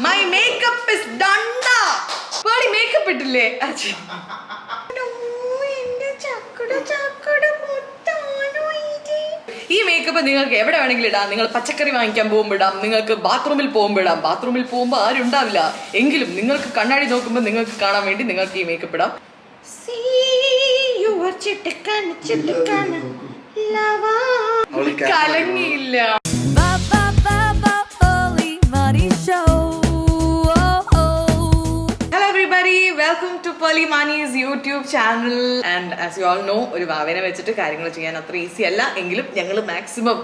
My makeup is done. Pearly makeup ഇട്ടില്ലേ? ഈ makeup നിങ്ങൾക്ക് എവിടെ വേണമെങ്കിലും ഇടാം. നിങ്ങൾ പച്ചക്കറി വാങ്ങിക്കാൻ പോകുമ്പോൾ ഇടാം, നിങ്ങൾക്ക് ബാത്റൂമിൽ പോകുമ്പോൾ ഇടാം. ബാത്റൂമിൽ പോകുമ്പോൾ ആരും ഉണ്ടാവില്ല എങ്കിലും നിങ്ങൾക്ക് കണ്ണാടി നോക്കുമ്പോൾ നിങ്ങൾക്ക് കാണാൻ വേണ്ടി നിങ്ങൾക്ക് ഈ മേക്കപ്പ് ഇടാം. കലങ്ങിയില്ല. Welcome to Pearly Mani's YouTube channel. And as you all know, ഒരു വാവേനെ വെച്ചിട്ട് കാര്യങ്ങൾ ചെയ്യാൻ അത്ര ഈസി അല്ല എങ്കിലും ഞങ്ങൾ മാക്സിമം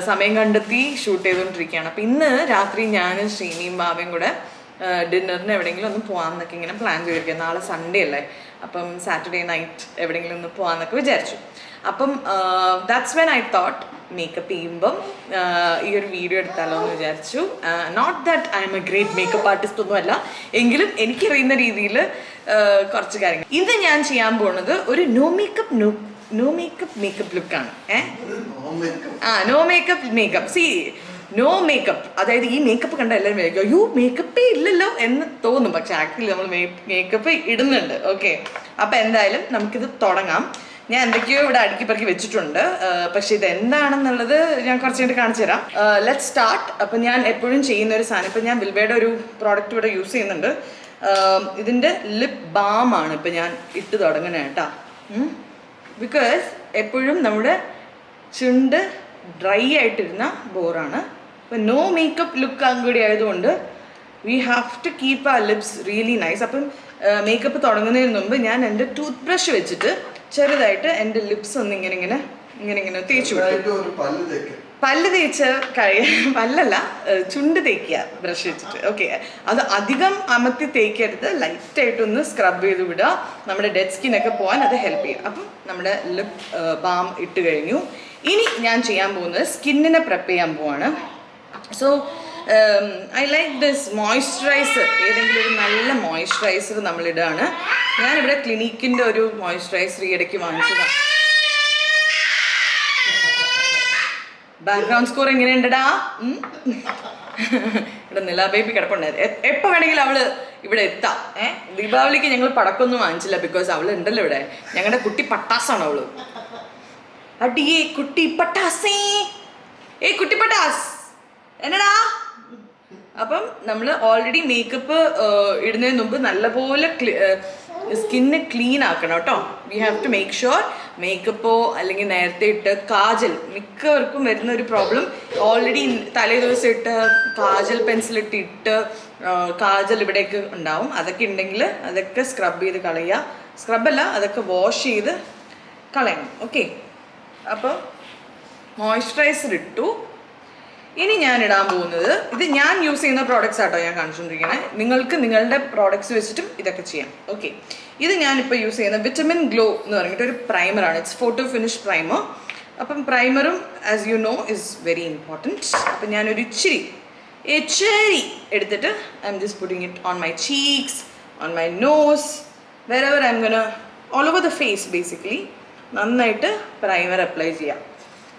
സമയം കണ്ടെത്തി ഷൂട്ട് ചെയ്തുകൊണ്ടിരിക്കുകയാണ്. അപ്പം ഇന്ന് രാത്രി ഞാനും ശ്രീനിയും വാവയും കൂടെ ഡിന്നറിന് എവിടെയെങ്കിലും ഒന്ന് പോകാമെന്നൊക്കെ ഇങ്ങനെ പ്ലാൻ ചെയ്തിരിക്കുക. നാളെ സൺഡേ അല്ലേ, അപ്പം സാറ്റർഡേ നൈറ്റ് എവിടെയെങ്കിലും ഒന്ന് പോകാമെന്നൊക്കെ വിചാരിച്ചു. അപ്പം that's when I thought makeup ചെയ്യുമ്പം ഈ ഒരു വീഡിയോ എടുത്താലോ എന്ന് വിചാരിച്ചു. Not that I'm a great makeup artist ഒന്നും അല്ല എങ്കിലും എനിക്കറിയുന്ന രീതിയിൽ കുറച്ച് കാര്യങ്ങൾ. ഇത് ഞാൻ ചെയ്യാൻ പോകുന്നത് ഒരു നോ മേക്കപ്പ് ലുക്കാണ്. No makeup see no makeup. അതായത് ഈ മേക്കപ്പ് കണ്ട എല്ലാവരും വിചാരിക്കും അയ്യോ മേക്കപ്പേ ഇല്ലല്ലോ എന്ന് തോന്നും, പക്ഷെ ആക്ച്വലി നമ്മൾ മേക്കപ്പ് ഇടുന്നുണ്ട്. ഓക്കെ, അപ്പം എന്തായാലും നമുക്കിത് തുടങ്ങാം. ഞാൻ എന്തൊക്കെയോ ഇവിടെ അടുക്കി പറക്കി വെച്ചിട്ടുണ്ട്, പക്ഷെ ഇത് എന്താണെന്നുള്ളത് ഞാൻ കുറച്ച് കഴിഞ്ഞിട്ട് കാണിച്ചു തരാം. Let start. അപ്പം ഞാൻ എപ്പോഴും ചെയ്യുന്ന ഒരു സാധനം, ഇപ്പം ഞാൻ വിൽബയുടെ ഒരു പ്രോഡക്റ്റ് ഇവിടെ യൂസ് ചെയ്യുന്നുണ്ട്. ഇതിൻ്റെ ലിപ് ബാം ആണ് ഇപ്പം ഞാൻ ഇട്ട് തുടങ്ങണേ കേട്ടോ. ബിക്കോസ് എപ്പോഴും നമ്മുടെ ചുണ്ട് ഡ്രൈ ആയിട്ടിരുന്ന ബോറാണ്. അപ്പം നോ മേക്കപ്പ് ലുക്ക് കൂടി ആയതുകൊണ്ട് വി ഹാവ് ടു കീപ്പ് ആ ലിപ്സ് റിയലി നൈസ്. അപ്പം മേക്കപ്പ് തുടങ്ങുന്നതിന് മുമ്പ് ഞാൻ എൻ്റെ ടൂത്ത് ബ്രഷ് വെച്ചിട്ട് ചെറുതായിട്ട് എൻ്റെ ലിപ്സ് ഒന്ന് ഇങ്ങനെ തേച്ചു വിട്ടു. പല്ല് തേച്ച് പല്ലല്ല, ചുണ്ട് തേക്കുക ബ്രഷ് വെച്ചിട്ട്. ഓക്കെ, അത് അധികം അമർത്തി തേക്കരുത്, ലൈറ്റായിട്ടൊന്ന് സ്ക്രബ് ചെയ്ത് വിടുക. നമ്മുടെ ഡെഡ് സ്കിന്നൊക്കെ പോകാൻ അത് ഹെൽപ്പ് ചെയ്യും. അപ്പം നമ്മുടെ ലിപ് ബാം ഇട്ട് കഴിഞ്ഞു. ഇനി ഞാൻ ചെയ്യാൻ പോകുന്നത് സ്കിന്നിനെ പ്രെപ്പ് ചെയ്യാൻ പോവാണ്. So I like this moisturiser. ഏതെങ്കിലും ഒരു നല്ല മോയ്സ്ചറൈസർ നമ്മളിടാണ്. ഞാനിവിടെ ക്ലിനിക്കിൻ്റെ ഒരു മോയ്സ്ചറൈസർ ഇടയ്ക്ക് വാങ്ങിച്ചതാണ്. ബാക്ക്ഗ്രൗണ്ട് സ്കോർ എങ്ങനെയുണ്ടടാ? ഇവിടെ നില ബേബി കിടപ്പുണ്ടായിരുന്നു. എപ്പോൾ വേണമെങ്കിലും അവള് ഇവിടെ എത്താം. ദീപാവലിക്ക് ഞങ്ങൾ പടക്കൊന്നും വാങ്ങിച്ചില്ല, ബിക്കോസ് അവള് ഉണ്ടല്ലോ ഇവിടെ. ഞങ്ങളുടെ കുട്ടി പട്ടാസാണ് അവള്. അടിയേ കുട്ടി പട്ടാസേ, കുട്ടി പട്ടാസ് എന്നടാ. അപ്പം നമ്മൾ ഓൾറെഡി മേക്കപ്പ് ഇടുന്നതിന് മുമ്പ് നല്ലപോലെ സ്കിന്ന് ക്ലീൻ ആക്കണം കേട്ടോ. We have to make sure മേക്കപ്പോ അല്ലെങ്കിൽ നേരത്തെ ഇട്ട് കാജൽ, മിക്കവർക്കും വരുന്ന ഒരു പ്രോബ്ലം, ഓൾറെഡി തലേ ദിവസം ഇട്ട് കാജൽ പെൻസിലിട്ട് കാജൽ ഇവിടേക്ക് ഉണ്ടാവും. അതൊക്കെ ഉണ്ടെങ്കിൽ അതൊക്കെ സ്ക്രബ് ചെയ്ത് കളയുക. സ്ക്രബല്ല, അതൊക്കെ വാഷ് ചെയ്ത് കളയണം. ഓക്കെ, അപ്പോൾ മോയ്സ്ചറൈസർ ഇട്ടു. ഇനി ഞാൻ ഇടാൻ പോകുന്നത്, ഇത് ഞാൻ യൂസ് ചെയ്യുന്ന പ്രോഡക്റ്റ്സ് ആട്ടോ ഞാൻ കാണിച്ചുകൊണ്ടിരിക്കുന്നത്. നിങ്ങൾക്ക് നിങ്ങളുടെ പ്രോഡക്റ്റ്സ് വെച്ചിട്ടും ഇതൊക്കെ ചെയ്യാം. ഓക്കെ, ഇത് ഞാനിപ്പോൾ യൂസ് ചെയ്യുന്ന വിറ്റമിൻ ഗ്ലോ എന്ന് പറഞ്ഞിട്ട് ഒരു പ്രൈമറാണ്. It's photo finish primer. അപ്പം പ്രൈമറും as you know is very important. അപ്പം ഞാനൊരു ഇച്ചിരി എടുത്തിട്ട് I'm just putting it on my cheeks, on my nose, wherever I'm gonna all over the face basically നന്നായിട്ട് പ്രൈമർ അപ്ലൈ ചെയ്യാം.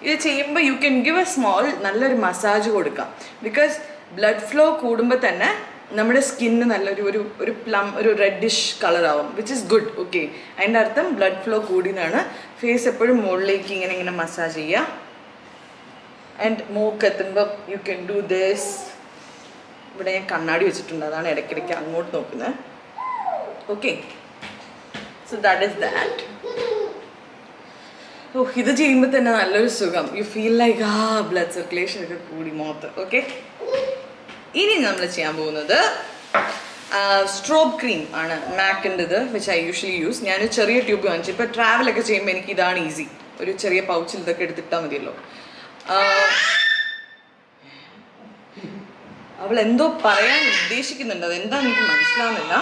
ഇത് ചെയ്യുമ്പോൾ you can give a small നല്ലൊരു massage കൊടുക്കാം. ബിക്കോസ് ബ്ലഡ് ഫ്ലോ കൂടുമ്പോൾ തന്നെ നമ്മുടെ skin നല്ലൊരു ഒരു പ്ലം ഒരു റെഡിഷ് കളറാവും, വിച്ച് ഇസ് ഗുഡ്. ഓക്കെ, അതിൻ്റെ അർത്ഥം ബ്ലഡ് ഫ്ലോ കൂടിയെന്നാണ്. ഫേസ് എപ്പോഴും മുകളിലേക്ക് ഇങ്ങനെ മസാജ് ചെയ്യുക. ആൻഡ് മൂക്ക് എത്തുമ്പോൾ യു ക്യാൻ ഡു ദിസ്. ഇവിടെ ഞാൻ കണ്ണാടി വെച്ചിട്ടുണ്ട്, അതാണ് ഇടയ്ക്കിടയ്ക്ക് അങ്ങോട്ട് നോക്കുന്നത്. Okay, so that is that. ഇത് ചെയ്യുമ്പോൾ തന്നെ നല്ലൊരു സുഖം. You feel like blood circulation ഒക്കെ കൂടി മുഖത്ത്. ഓക്കെ, ഇനി നമ്മൾ ചെയ്യാൻ പോകുന്നത് സ്ട്രോബ് ക്രീം ആണ്, മാക്കിൻ്റെത്, വിച്ച് ഐ യൂഷ്വലി യൂസ്. ഞാനൊരു ചെറിയ ട്യൂബ് വാങ്ങിച്ചു. ഇപ്പോൾ ട്രാവലൊക്കെ ചെയ്യുമ്പോൾ എനിക്ക് ഇതാണ് ഈസി. ഒരു ചെറിയ പൗച്ചിൽ ഇതൊക്കെ എടുത്തിട്ടാൽ മതിയല്ലോ. അവൾ എന്തോ പറയാൻ ഉദ്ദേശിക്കുന്നുണ്ട്, അതെന്താണെന്ന് എനിക്ക് മനസ്സിലാവുന്നില്ല.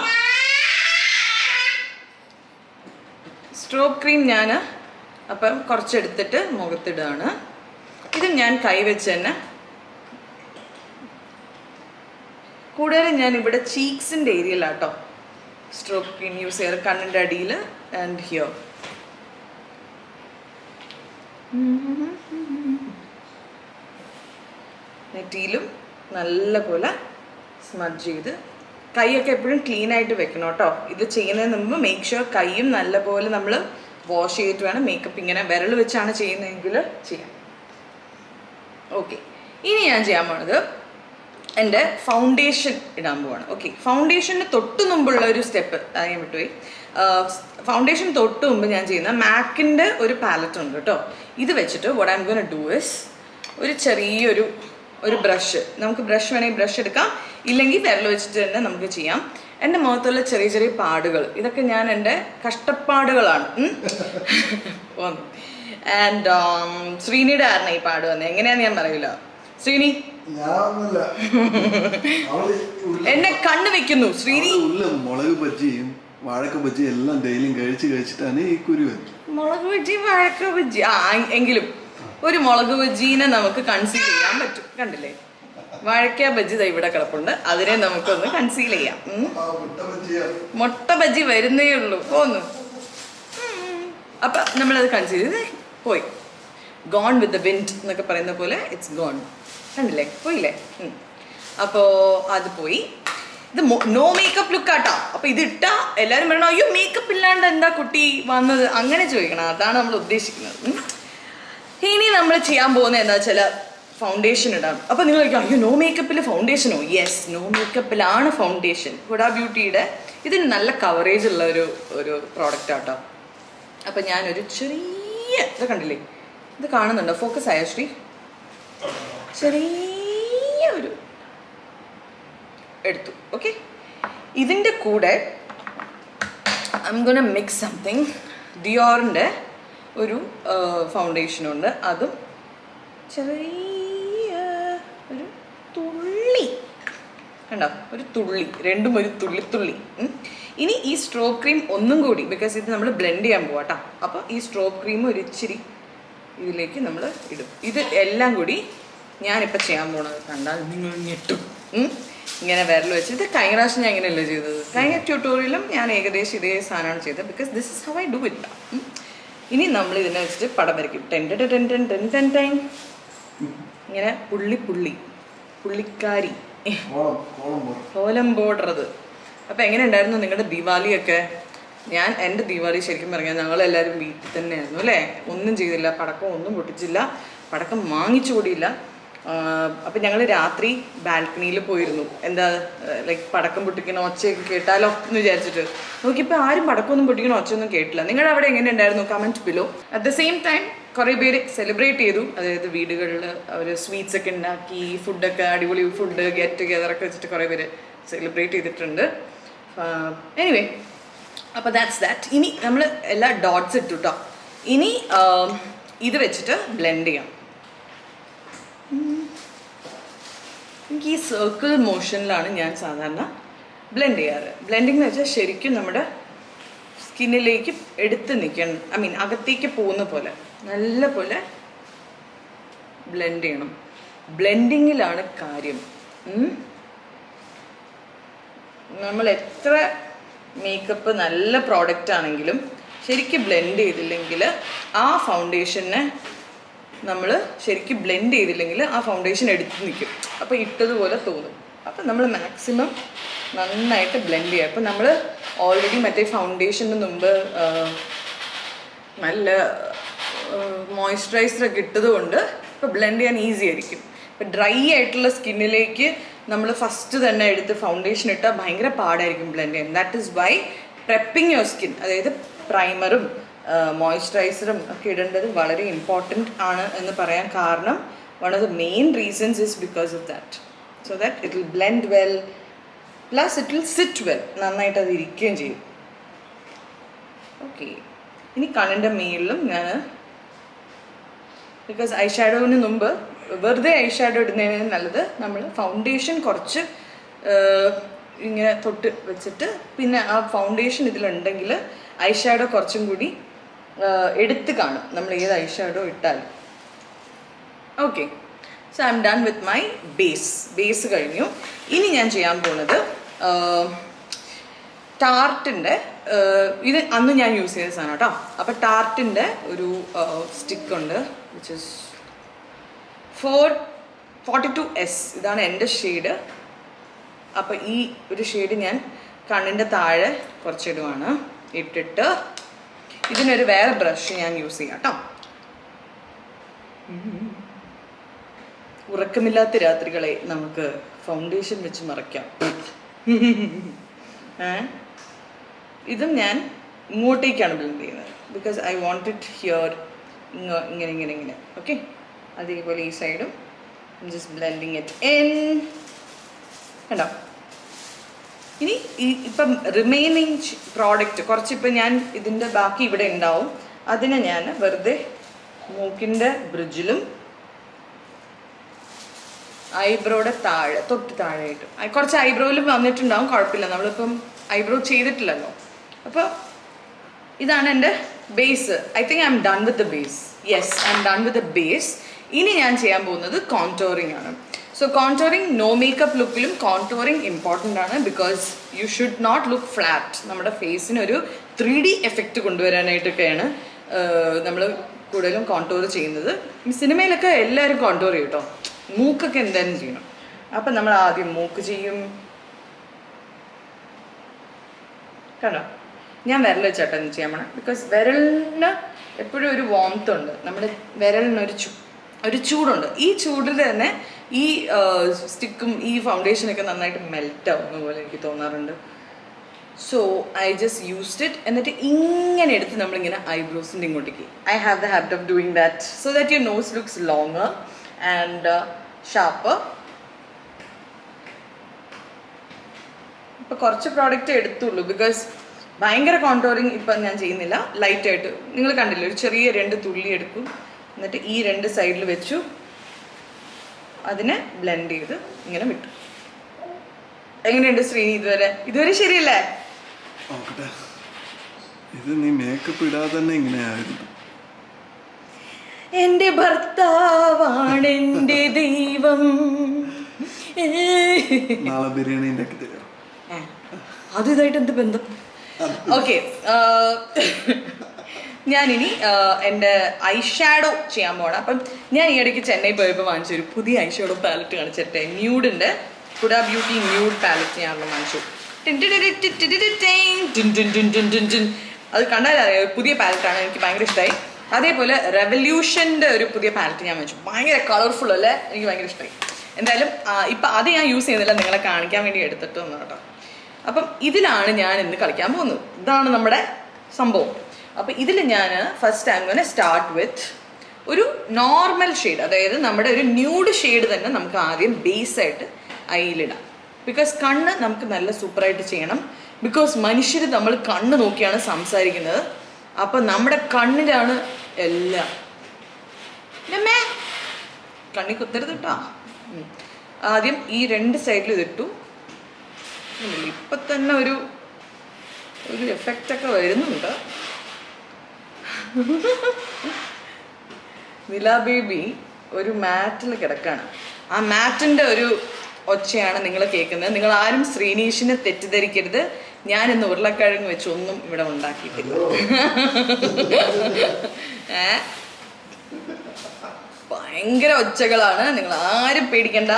സ്ട്രോബ് ക്രീം ഞാൻ അപ്പം കുറച്ചെടുത്തിട്ട് മുഖത്തിടുകയാണ്. ഇത് ഞാൻ കൈവച്ച് തന്നെ, കൂടുതലും ഞാൻ ഇവിടെ ചീക്സിൻ്റെ ഏരിയയിലാട്ടോ സ്ട്രോക്ക് ക്രീം യൂസ് ചെയ്യാറ്, കണ്ണിൻ്റെ അടിയിൽ ആൻഡ് ഹിയർ. നെറ്റിയിലും നല്ല പോലെ സ്മഡ്ജ് ചെയ്ത് കൈയൊക്കെ എപ്പോഴും ക്ലീൻ ആയിട്ട് വെക്കണം കേട്ടോ. ഇത് ചെയ്യുന്നതിന് മുമ്പ് മേക്ക് ഷുവർ കൈയും നല്ലപോലെ നമ്മൾ വാഷ് ചെയ്തിട്ട് വേണം മേക്കപ്പ്. ഇങ്ങനെ വിരൽ വെച്ചാണ് ചെയ്യുന്നതെങ്കിൽ ചെയ്യാം. ഓക്കെ, ഇനി ഞാൻ ചെയ്യാൻ പോണത് എൻ്റെ ഫൗണ്ടേഷൻ ഇടാൻ പോവാണ്. ഓക്കെ, ഫൗണ്ടേഷന് തൊട്ട് മുമ്പുള്ള ഒരു സ്റ്റെപ്പ് അത് ഞാൻ വിട്ടുപോയി. ഫൗണ്ടേഷൻ തൊട്ട് മുമ്പ് ഞാൻ ചെയ്യുന്ന മാക്കിൻ്റെ ഒരു പാലറ്റ് ഉണ്ട് കേട്ടോ. ഇത് വെച്ചിട്ട് what I am gonna do is ഒരു ചെറിയൊരു ബ്രഷ്, നമുക്ക് ബ്രഷ് വേണമെങ്കിൽ ബ്രഷ് എടുക്കാം, ഇല്ലെങ്കിൽ വിരൽ വെച്ചിട്ട് തന്നെ നമുക്ക് ചെയ്യാം. എൻ്റെ മുഖത്തുള്ള ചെറിയ ചെറിയ പാടുകൾ, ഇതൊക്കെ ഞാൻ എൻ്റെ കഷ്ടപ്പാടുകളാണ്. ആൻഡ് ശ്രീനിയുടെ കാരണം ഈ പാട് വന്നത് എങ്ങനെയാന്ന് ഞാൻ പറയില്ല. ശ്രീനി എന്നെ കണ്ണു വെക്കുന്നു. ശ്രീനി മുളക് ബജ്ജിയും വാഴക്ക ബജ്ജി എല്ലാം ഡെയിലിയും കഴിച്ചിട്ടാണ് ഈ കുരു. മുളക് ബജ്ജി വാഴക്ക ബജ്ജി എങ്കിലും ഒരു മുളക് ബജ്ജീനെ നമുക്ക് കൺസീൽ ചെയ്യാൻ പറ്റും. കണ്ടില്ലേ, വാഴക്ക ബജ്ജി ഇവിടെ കിടപ്പുണ്ട്, അതിനെ നമുക്കൊന്ന് കൺസീൽ ചെയ്യാം. മുട്ട ബജ്ജി വരുന്നേ ഉള്ളൂ പോന്നു. അപ്പൊ നമ്മളത് കൺസീൽ ചെയ്ത് പോയി. ഗോൺ വിത്ത് ദ വിൻഡ് എന്നൊക്കെ പറയുന്ന പോലെ ഇറ്റ്സ് ഗോൺ. കണ്ടില്ലേ, പോയില്ലേ. അപ്പോൾ അത് പോയി. ഇത് നോ മേക്കപ്പ് ലുക്കാട്ടോ. അപ്പൊ ഇത് ഇട്ടാ എല്ലാവരും പറയണം അയ്യോ മേക്കപ്പ് ഇല്ലാണ്ട് എന്താ കുട്ടി വന്നത്, അങ്ങനെ ചോദിക്കണം. അതാണ് നമ്മൾ ഉദ്ദേശിക്കുന്നത്. ഇനി നമ്മൾ ചെയ്യാൻ പോകുന്നത് എന്താ വെച്ചാൽ ഫൗണ്ടേഷൻ ഇടാം. അപ്പോൾ നിങ്ങൾ ചോദിക്കും അയ്യോ നോ മേക്കപ്പിൽ ഫൗണ്ടേഷനോ? യെസ്, നോ മേക്കപ്പിലാണ് ഫൗണ്ടേഷൻ. ഹുഡ ബ്യൂട്ടിയുടെ ഇതിന് നല്ല കവറേജ് ഉള്ള ഒരു പ്രോഡക്റ്റ് ആട്ടോ. അപ്പം ഞാനൊരു ചെറിയ ഇത് കണ്ടില്ലേ, ഇത് കാണുന്നുണ്ടോ? ഫോക്കസ് ആയോ ശ്രീ? ചെറിയ ഒരു എടുത്തു. ഓക്കെ, ഇതിൻ്റെ കൂടെ I'm gonna mix something. ഡിയോറിൻ്റെ ഒരു ഫൗണ്ടേഷനുണ്ട്, അതും ചെറിയ ഒരു തുള്ളി കണ്ടോ, ഒരു തുള്ളി, രണ്ടും ഒരു തുള്ളി. ഇനി ഈ സ്ട്രോബ് ക്രീം ഒന്നും കൂടി, ബിക്കോസ് ഇത് നമ്മൾ ബ്ലെൻഡ് ചെയ്യാൻ പോവാം കേട്ടോ. അപ്പോൾ ഈ സ്ട്രോബ് ക്രീം ഒരു ഇച്ചിരി ഇതിലേക്ക് നമ്മൾ ഇടും. ഇത് എല്ലാം കൂടി ഞാനിപ്പോൾ ചെയ്യാൻ പോണത് കണ്ടാൽ നിങ്ങൾ ഞെട്ടും. ഇങ്ങനെ വിരൽ വെച്ച്, ഇത് കഴിഞ്ഞ പ്രാവശ്യം ഞാൻ ഇങ്ങനെയല്ലേ ചെയ്തത്. കഴിഞ്ഞ ട്യൂട്ടോറിയലും ഞാൻ ഏകദേശം ഇതേ സാധനമാണ് ചെയ്തത്, because this is how I do it. ഇനി നമ്മൾ ഇതിനെ വെച്ചിട്ട് പടം വരയ്ക്കും. ടെൻ ഇങ്ങനെ പുള്ളിക്കാരി കോലം ബോർഡർ. അത് അപ്പം എങ്ങനെ ഉണ്ടായിരുന്നു നിങ്ങളുടെ ദീപാവലിയൊക്കെ? എൻ്റെ ദീപാവലി ശരിക്കും പറഞ്ഞാൽ ഞങ്ങളെല്ലാവരും വീട്ടിൽ തന്നെയായിരുന്നു അല്ലേ. ഒന്നും ചെയ്തില്ല, പടക്കം ഒന്നും പൊട്ടിച്ചില്ല, പടക്കം വാങ്ങിച്ചു കൂടിയില്ല. അപ്പം ഞങ്ങൾ രാത്രി ബാൽക്കണിയിൽ പോയിരുന്നു. എന്താ ലൈക്ക് പടക്കം പൊട്ടിക്കണ ഒച്ചയൊക്കെ കേട്ടാലോ എന്ന് വിചാരിച്ചിട്ട് നോക്കിയപ്പോൾ ആരും പടക്കമൊന്നും പൊട്ടിക്കണ ഒച്ചയൊന്നും കേട്ടില്ല. നിങ്ങളുടെ അവിടെ എങ്ങനെ ഉണ്ടായിരുന്നു? Comment below. At the same time കുറേ പേര് സെലിബ്രേറ്റ് ചെയ്തു. അതായത് വീടുകളിൽ അവർ സ്വീറ്റ്സ് ഒക്കെ ഉണ്ടാക്കി, ഫുഡൊക്കെ അടിപൊളി ഫുഡ് ഗെറ്റ് ടുഗെദറൊക്കെ വെച്ചിട്ട് കുറേ പേര് സെലിബ്രേറ്റ് ചെയ്തിട്ടുണ്ട്. എനിവേ, അപ്പോൾ ദാറ്റ്സ് ദാറ്റ്. ഇനി നമ്മൾ എല്ലാ ഡോട്ട്സ് ഇട്ടു കേട്ടോ. ഇനി ഇത് വെച്ചിട്ട് ബ്ലെൻഡ് ചെയ്യാം. എനിക്ക് ഈ സർക്കിൾ മോഷനിലാണ് ഞാൻ സാധാരണ ബ്ലെൻഡ് ചെയ്യാറ്. ബ്ലെൻഡിങ് എന്ന് വെച്ചാൽ ശരിക്കും നമ്മുടെ സ്കിന്നിലേക്ക് എടുത്ത് നിൽക്കണം, ഐ മീൻ അകത്തേക്ക് പോകുന്ന പോലെ നല്ല പോലെ ബ്ലെൻഡ് ചെയ്യണം. ബ്ലെൻഡിങ്ങിലാണ് കാര്യം. നമ്മൾ എത്ര മേക്കപ്പ് നല്ല പ്രോഡക്റ്റ് ആണെങ്കിലും ശരിക്കും ബ്ലെൻഡ് ചെയ്തില്ലെങ്കിൽ ആ ഫൗണ്ടേഷനെ നമ്മൾ ശരിക്കും ബ്ലെൻഡ് ചെയ്തില്ലെങ്കിൽ ആ ഫൗണ്ടേഷൻ എടുത്ത് നിൽക്കും. അപ്പോൾ ഇട്ടതുപോലെ തോന്നും. അപ്പം നമ്മൾ മാക്സിമം നന്നായിട്ട് ബ്ലെൻഡ് ചെയ്യുക. അപ്പം നമ്മൾ ഓൾറെഡി മറ്റേ ഫൗണ്ടേഷന് മുമ്പ് നല്ല മോയ്സ്ചറൈസറൊക്കെ ഇട്ടത് കൊണ്ട് ഇപ്പോൾ ബ്ലെൻഡ് ചെയ്യാൻ ഈസി ആയിരിക്കും. ഇപ്പം ഡ്രൈ ആയിട്ടുള്ള സ്കിന്നിലേക്ക് നമ്മൾ ഫസ്റ്റ് തന്നെ എടുത്ത് ഫൗണ്ടേഷൻ ഇട്ടാൽ ഭയങ്കര പാടായിരിക്കും ബ്ലെൻഡ് ചെയ്യാൻ. That is why prepping your skin, അതായത് പ്രൈമറും മോയ്സ്ചറൈസറും ഒക്കെ ഇടേണ്ടത് വളരെ ഇമ്പോർട്ടൻറ്റ് ആണ് എന്ന് പറയാൻ കാരണം one of the main reasons is because of that. So that it will blend well, plus it will sit well, നന്നായിട്ട് അത് ഇരിക്കുകയും ചെയ്യും. ഓക്കെ, ഇനി കണ്ണിൻ്റെ മേളിലും ഞാൻ ബിക്കോസ് ഐ ഷാഡോവിന് മുമ്പ് വെറുതെ ഐ ഷാഡോ ഇടുന്നതിന് നല്ലത് നമ്മൾ ഫൗണ്ടേഷൻ കുറച്ച് ഇങ്ങനെ തൊട്ട് വെച്ചിട്ട് പിന്നെ ആ ഫൗണ്ടേഷൻ ഇതിലുണ്ടെങ്കിൽ ഐ ഷാഡോ കുറച്ചും കൂടി എടുത്ത് കാണും നമ്മൾ ഏത് ഐ ഷാഡോ ഇട്ടാലും. Okay, so I M done with my base കഴിഞ്ഞു. ഇനി ഞാൻ ചെയ്യാൻ പോകുന്നത് ടാർട്ടിൻ്റെ ഇത് അന്ന് ഞാൻ യൂസ് ചെയ്ത സാധനം കേട്ടോ. അപ്പോൾ ടാർട്ടിൻ്റെ ഒരു സ്റ്റിക്കുണ്ട് വിച്ച് ഇസ് 442S. ഇതാണ് എൻ്റെ ഷെയ്ഡ്. അപ്പം ഈ ഒരു ഷെയ്ഡ് ഞാൻ കണ്ണിൻ്റെ താഴെ കുറച്ചിടുവാണ്. ഇട്ടിട്ട് ഇതിനൊരു വേറെ ബ്രഷ് ഞാൻ യൂസ് ചെയ്യാം കേട്ടോ. ഉറക്കമില്ലാത്ത രാത്രികളെ നമുക്ക് ഫൗണ്ടേഷൻ വെച്ച് മറയ്ക്കാം. ഇതും ഞാൻ ഇങ്ങോട്ടേക്കാണ് ബ്ലെൻഡ് ചെയ്യുന്നത്. Because I want it here. ഇങ്ങനെ ഓക്കെ. അതേപോലെ ഈ സൈഡും ജസ്റ്റ് ബ്ലെൻഡിങ് ഇറ്റ് ഇൻ. കണ്ടോ? ഇനി ഇപ്പം റിമൈനിങ് പ്രോഡക്റ്റ് കുറച്ചിപ്പം ഞാൻ ഇതിൻ്റെ ബാക്കി ഇവിടെ ഉണ്ടാവും. അതിനെ ഞാൻ വെറുതെ മൂക്കിൻ്റെ ബ്രിഡ്ജിലും ഐബ്രോയുടെ തൊട്ട് താഴെയായിട്ട് കുറച്ച് ഐബ്രോയിലും വന്നിട്ടുണ്ടാവും. കുഴപ്പമില്ല, നമ്മളിപ്പം ഐബ്രോ ചെയ്തിട്ടില്ലല്ലോ. അപ്പോൾ ഇതാണ് എൻ്റെ base. I think I'm done with the base. Yes, I'm done with the base. ഇനി ഞാൻ ചെയ്യാൻ പോകുന്നത് കോൺടോറിങ് ആണ്. സോ കോൺടോറിങ് നോ മേക്കപ്പ് ലുക്കിലും കോൺടോറിങ് ഇമ്പോർട്ടൻ്റ് ആണ്. Because you should not look flat. നമ്മുടെ ഫേസിന് ഒരു 3D എഫക്റ്റ് കൊണ്ടുവരാനായിട്ടൊക്കെയാണ് നമ്മൾ കൂടുതലും കോൺടോർ ചെയ്യുന്നത്. ഈ സിനിമയിലൊക്കെ എല്ലാവരും കോൺടോർ ചെയ്യും കേട്ടോ. മൂക്കൊക്കെ എന്തായാലും ചെയ്യണം. അപ്പം നമ്മൾ ആദ്യം മൂക്ക് ചെയ്യും. കണ്ടോ? ഞാൻ വിരൽ വെച്ചാട്ടം ചെയ്യാൻ പോണം. ബിക്കോസ് വിരലിന് എപ്പോഴും ഒരു വാംത്ത് ഉണ്ട്. നമ്മുടെ വിരലിനൊരു ഒരു ചൂടുണ്ട്. ഈ ചൂടിൽ തന്നെ ഈ സ്റ്റിക്കും ഈ ഫൗണ്ടേഷനൊക്കെ നന്നായിട്ട് മെൽറ്റ് ആവുന്ന പോലെ എനിക്ക് തോന്നാറുണ്ട്. So I just used it. എന്നിട്ട് ഇങ്ങനെ എടുത്ത് നമ്മളിങ്ങനെ ഐബ്രോസിൻ്റെ ഇങ്ങോട്ടേക്ക്. I have the habit of doing that so that your nose looks longer and sharper. ഇപ്പം കുറച്ച് പ്രോഡക്റ്റ് എടുത്തുള്ളൂ. ബിക്കോസ് ഭയങ്കര കോൺടോറിങ് ഇപ്പം ഞാൻ ചെയ്യുന്നില്ല. ലൈറ്റായിട്ട് നിങ്ങൾ കണ്ടില്ലേ, ഒരു ചെറിയ 2 തുള്ളി എടുക്കും. എന്നിട്ട് ഈ 2 സൈഡിൽ വെച്ചു അതിനെ ബ്ലെൻഡ് ചെയ്ത് ഇങ്ങനെ വിട്ടു. എങ്ങനെയുണ്ട് ശ്രീനി? ഇതുവരെ ശരിയല്ലേ? ഇത് നീ മേക്കപ്പ് ഇടാതെ തന്നെ ഇങ്ങനെയായിരുന്നു. എന്റെ ഭർത്താവാണ് എന്റെ ദൈവം. നാളെ ബിരിയാണി ഉണ്ടാക്കി തരാം. അത് ഇതായിട്ട് എന്ത് ബന്ധം? ഓക്കെ, ഞാനിനി എൻ്റെ ഐ ഷാഡോ ചെയ്യാൻ പോകണം. അപ്പം ഞാൻ ഈ ഇടയ്ക്ക് ചെന്നൈ പോയപ്പോൾ വാങ്ങിച്ചൊരു പുതിയ ഐ ഷാഡോ പാലറ്റ് കാണിച്ചിട്ടെ. ന്യൂഡിൻ്റെ ഹുഡ ബ്യൂട്ടി ന്യൂഡ് പാലറ്റ് ഞാനൊന്ന് വാങ്ങിച്ചു. അത് കണ്ടാൽ പുതിയ പാലറ്റാണ്, എനിക്ക് ഭയങ്കര ഇഷ്ടമായി. അതേപോലെ റെവല്യൂഷൻ്റെ ഒരു പുതിയ പാലറ്റ് ഞാൻ വാങ്ങിച്ചു. ഭയങ്കര കളർഫുൾ അല്ലേ, എനിക്ക് ഭയങ്കര ഇഷ്ടമായി. എന്തായാലും ഇപ്പം അത് ഞാൻ യൂസ് ചെയ്യുന്നില്ല, നിങ്ങളെ കാണിക്കാൻ വേണ്ടി എടുത്തിട്ട് വന്നു കേട്ടോ. അപ്പം ഇതിലാണ് ഞാൻ ഇന്ന് കളിക്കാൻ പോകുന്നത്. ഇതാണ് നമ്മുടെ സംഭവം. അപ്പം ഇതിൽ ഞാൻ ഫസ്റ്റ് അങ്ങനെ സ്റ്റാർട്ട് വിത്ത് ഒരു നോർമൽ ഷെയ്ഡ്, അതായത് നമ്മുടെ ഒരു ന്യൂഡ് ഷെയ്ഡ് തന്നെ നമുക്ക് ആദ്യം ബേസായിട്ട് ഐലിടാം. ബിക്കോസ് കണ്ണ് നമുക്ക് നല്ല സൂപ്പറായിട്ട് ചെയ്യണം. ബിക്കോസ് മനുഷ്യർ നമ്മൾ കണ്ണ് നോക്കിയാണ് സംസാരിക്കുന്നത്. അപ്പം നമ്മുടെ കണ്ണിലാണ് എല്ലാം. കണ്ണി കുത്തരുത് കേട്ടോ. ആദ്യം ഈ 2 സൈഡിലും ഇതിട്ടു. ഇപ്പം തന്നെ ഒരു എഫക്റ്റൊക്കെ വരുന്നുണ്ട്. നില ബേബി ഒരു മാറ്റിൽ കിടക്കാണ്. ആ മാറ്റിൻ്റെ ഒരു ഒച്ചയാണ് നിങ്ങൾ കേൾക്കുന്നത്. നിങ്ങൾ ആരും ശ്രീനീഷിനെ തെറ്റിദ്ധരിക്കരുത്. ഞാൻ ഇന്ന് ഉരുളക്കിഴങ്ങ് വെച്ചൊന്നും ഇവിടെ ഉണ്ടാക്കിയിട്ടില്ല. ഭയങ്കര ഒച്ചകളാണ്, നിങ്ങൾ ആരും പേടിക്കണ്ട.